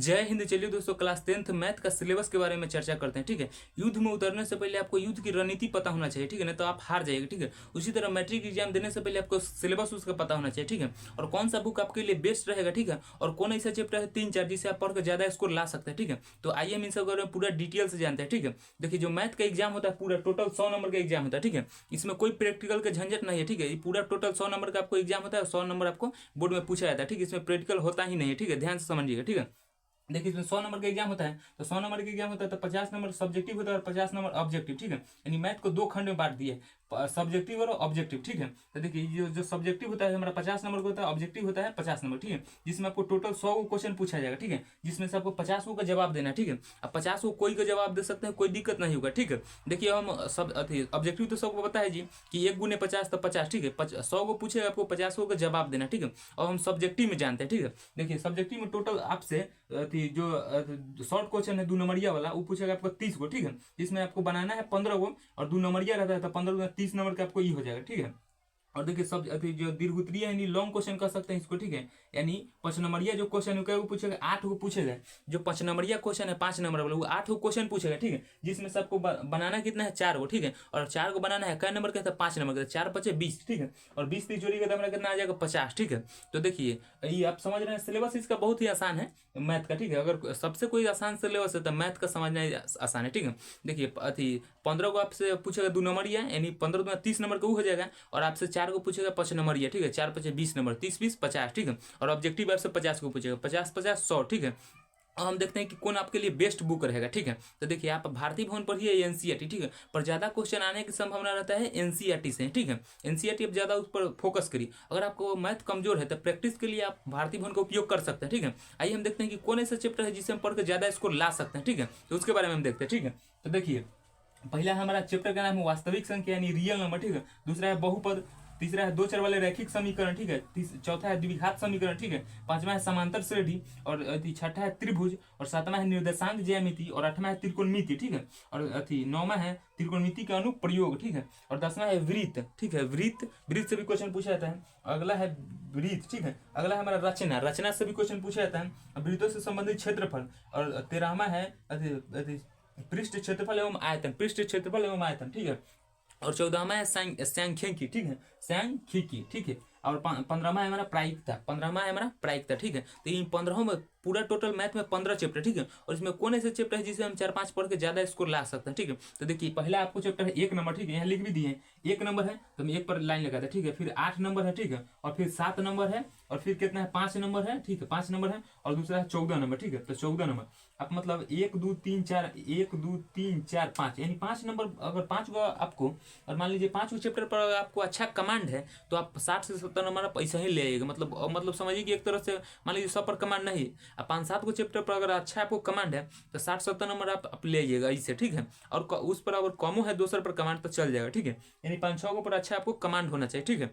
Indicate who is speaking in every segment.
Speaker 1: जय हिंद। चलिए दोस्तों, क्लास 10th मैथ का सिलेबस के बारे में चर्चा करते हैं। ठीक है, युद्ध में उतरने से पहले आपको युद्ध की रणनीति पता होना चाहिए। ठीक है, नहीं तो आप हार जाएंगे। ठीक है, उसी तरह मैट्रिक एग्जाम देने से पहले आपको सिलेबस उसका पता होना चाहिए। ठीक है, और कौन सा बुक आपके लिए बेस्ट रहेगा। ठीक है, और कौन ऐसा चैप्टर है 3-4 जिसे आप पढ़कर ज्यादा स्कोर ला सकते हैं। ठीक है, तो आइए हम इन सब बारे में पूरा डिटेल से जानते हैं। ठीक है, देखिए जो मैथ का एग्जाम होता है पूरा टोटल 100 नंबर का एग्जाम होता है। ठीक है, इसमें कोई प्रैक्टिकल का झंझट नहीं है। ठीक है, ये पूरा टोटल 100 नंबर का आपको एग्जाम होता है। 100 नंबर आपको बोर्ड में पूछा जाता है। ठीक है, इसमें प्रैक्टिकल होता ही नहीं है। ठीक है, ध्यान से समझिएगा। ठीक है, देखिए इसमें 100 नंबर का एग्जाम होता है, तो 100 नंबर का एग्जाम होता है तो 50 नंबर सब्जेक्टिव होता है और 50 नंबर ऑब्जेक्टिव। ठीक है, यानी मैथ को दो खंड में बांट दिए, सब्जेक्टिव और ऑब्जेक्टिव। ठीक है, तो देखिए जो सब्जेक्टिव होता है हमारा 50 नंबर का होता है, ऑब्जेक्टिव होता है 50 नंबर। ठीक है, जिसमें आपको टोटल 100 को क्वेश्चन पूछा जाएगा। ठीक है, जिसमें से आपको 50 का जवाब देना है। ठीक है, अब 50 को कोई का जवाब दे सकते हैं, कोई दिक्कत नहीं होगा। ठीक है, देखिए हम सब ऑब्जेक्टिव तो सबको पता है जी कि 1 × 50 तो 50। ठीक है, 100 को पूछेगा, आपको 50 का जवाब देना। ठीक है, और हम सब्जेक्टिव में जानते हैं। ठीक है, देखिए सब्जेक्टिव में टोटल आपसे जो शॉर्ट क्वेश्चन है 2 नंबरिया वाला, वो पूछेगा आपको 30 को। ठीक है, जिसमें आपको बनाना है 15 को, और 2 नंबरिया रहता है तो 15 30 नंबर का आपको ये हो जाएगा। ठीक है, और देखिए सब जो दीर्घोत्तरीय यानी लॉन्ग क्वेश्चन कर सकते हैं इसको। ठीक है, यानी 5 नंबरिया जो क्वेश्चन है वो पूछेगा 8 को पूछेगा। जो 5 नंबरिया क्वेश्चन है 5 नंबर वाला वो 8 को क्वेश्चन पूछेगा। ठीक है, जिसमें से आपको बनाना कितना है 4 को। ठीक है, और 4 को बनाना है कै नंबर का, 5 नंबर का, 4 × 5 = 20। ठीक है, और 20 30 जोड़ी का हमारा कितना आ जाएगा 50। ठीक है, तो देखिए ये आप समझ रहे हैं सिलेबस इसका बहुत ही आसान है मैथ का। ठीक है, अगर सबसे कोई आसान सिलेबस है तो मैथ का समझना आसान है। ठीक है, देखिए 15 को आपसे पूछेगा 2 नंबरिया, यानी 15 × 30 नंबर का वो हो जाएगा, और आपसे 4 को पूछेगा 5 नंबर। ठीक है, 4 × 5 = 20 नंबर, 30 20 50। ठीक है, और ऑब्जेक्टिव आपसे 50 को पूछेगा, 50 50 100। ठीक है, और हम देखते हैं कि कौन आपके लिए बेस्ट बुक रहेगा। ठीक है, तो देखिए आप भारतीय भवन पढ़िए एनसीईआरटी। ठीक है, पर ज्यादा क्वेश्चन आने की संभावना रहता है एनसीईआरटी से। ठीक है, एनसीईआरटी आप ज्यादा उस पर फोकस करिए। अगर आपको मैथ कमजोर है तो प्रैक्टिस के लिए आप भारतीय भवन का उपयोग कर सकते हैं। ठीक है, आइए हम देखते हैं कि कौन ऐसा चैप्टर है जिसे हम पढ़कर ज्यादा स्कोर ला सकते हैं। ठीक है, तो उसके बारे में हम देखते हैं। ठीक है, तो देखिए पहला हमारा चैप्टर का नाम है वास्तविक संख्या यानी रियल नंबर। ठीक है, दूसरा है बहुपद, तीसरा है 2 चर वाले रैखिक समीकरण। ठीक है, चौथा है द्विघात समीकरण। ठीक है, पांचवा है समांतर श्रेणी, और छठा है त्रिभुज, और सातवां है निर्देशांक ज्यामिति, और आठवां है त्रिकोणमिति। ठीक है, और नौवां है त्रिकोणमिति का अनुप्रयोग। ठीक है, और 10वां है वृत्त। ठीक है, वृत्त से भी क्वेश्चन पूछा जाता है। अगला है वृत्त। ठीक है, अगला है हमारा रचना से भी क्वेश्चन पूछा जाता है, वृत्तों से संबंधित क्षेत्रफल, और 13वां है पृष्ठ क्षेत्रफल एवं आयतन। ठीक है, और 14वां है सांख्यिकी। ठीक है, सांख्यिकी। ठीक है, और 15वां है हमारा प्रायिकता। ठीक है, तो इन 15 में पूरा टोटल मैथ में 15 चैप्टर। ठीक है, और इसमें कौन ऐसे चैप्टर है जिसे हम 4-5 पढ़ के ज्यादा स्कोर ला सकते हैं। ठीक है, तो देखिए पहला आपको चैप्टर है 1 नंबर। ठीक है, यहाँ लिख भी दिए 1 नंबर है तो हम 1 पर लाइन लगाते हैं। ठीक है, फिर 8 नंबर है। ठीक है, और फिर 7 नंबर है, और फिर कितना है 5 नंबर है। ठीक है, 5 नंबर है, और दूसरा है 14 नंबर। ठीक है, तो 14 नंबर आप मतलब 1 2 3 4 1 2 3 4 5 यानी 5 नंबर। अगर 5 को आपको, और मान लीजिए 5 चैप्टर पर आपको अच्छा कमांड है तो आप 60 से 70 नंबर आप ऐसा ही ले आइएगा। मतलब समझिए कि एक तरह से मान लीजिए 100 पर कमांड नहीं, अब 5-7 को चैप्टर पर अगर अच्छा आपको कमांड है तो 60-70 नंबर आप ले आइएगा इससे। ठीक है, और उस पर अगर कमो है दूसरे पर कमांड तो चल जाएगा। ठीक है, यानी 5-6 को पर अच्छा आपको कमांड होना चाहिए। ठीक है,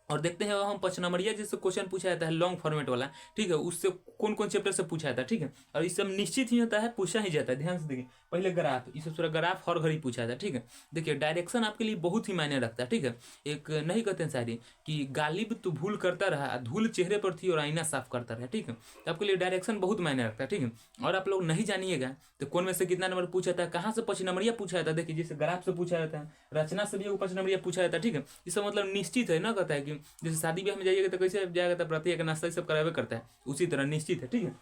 Speaker 1: और देखते हैं हम 5 नंबरिया जिससे क्वेश्चन पूछा जाता है लॉन्ग फॉर्मेट वाला। ठीक है, उससे कौन कौन चैप्टर से पूछा जाता है। ठीक है, और इससे निश्चित ही होता है पूछा ही जाता है। ध्यान से देखिए पहले ग्राफ, इससे पूरा ग्राफ हर घड़ी पूछा जाता है। ठीक है, देखिए डायरेक्शन आपके लिए बहुत ही मायने रखता है। ठीक है, एक नहीं कहते हैं शायरी कि गालिब तो भूल करता रहा, धूल चेहरे पर थी और आईना साफ करता रहा। ठीक है, तो आपके लिए डायरेक्शन बहुत मायने रखता है। ठीक है, और आप लोग नहीं जानिएगा तो कौन में से कितना नंबर पूछा जाता है, कहाँ से 5 नंबरिया पूछा जाता है। देखिए जैसे ग्राफ से पूछा जाता है, रचना से भी 5 नंबरिया पूछा जाता है। ठीक है, इससे मतलब निश्चित है ना, कहता है कि जैसे शादी ब्याह में जाइएगा तो कैसे जाएगा, तो प्रत्येक नाश्ता सब करावे करता है, उसी तरह निश्चित है। ठीक है,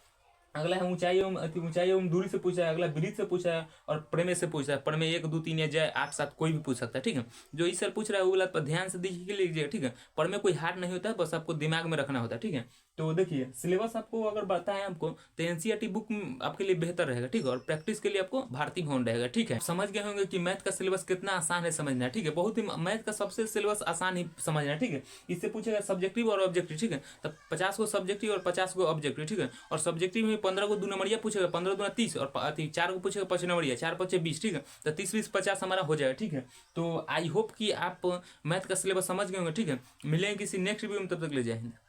Speaker 1: अगला है ऊंचाई एवं दूरी से पूछा है, अगला वृत्त से पूछा है, और प्रमेय से पूछा है। प्रमेय 1 2 3 या जय 8 7 कोई भी पूछ सकता है। ठीक है, जो इस सर पूछ रहा है वो वाला पर ध्यान से देखिए लीजिए। ठीक है, प्रमेय कोई हार्ड नहीं होता है, बस आपको दिमाग में रखना होता है। ठीक है, तो देखिए सिलेबस आपको अगर बताएं आपको तो एनसीईआरटी बुक आपके लिए बेहतर रहेगा। ठीक है, और प्रैक्टिस के लिए आपको भारतीय भवन रहेगा। ठीक है, समझ गए होंगे कि मैथ का सिलेबस कितना आसान है समझना। ठीक है, बहुत ही मैथ का सबसे सिलेबस आसान ही समझना। ठीक है, इससे पूछेगा सब्जेक्टिव और ऑब्जेक्टिव। ठीक है, तब 50 को सब्जेक्टिव और 50 को ऑब्जेक्टिव। ठीक है, और सब्जेक्टिव में 15 को 2 नंबरिया पूछेगा, 15 दूना 30, और 4 को पूछेगा 5 नंबरिया, 4 5 20। ठीक है, तो 30 20 50 हमारा हो जाएगा। ठीक है, तो आई होप कि आप मैथ का सिलेबस समझ गए होंगे। ठीक है, मिलेंगे किसी नेक्स्ट वीडियो में, तब तक ले जाएंगे।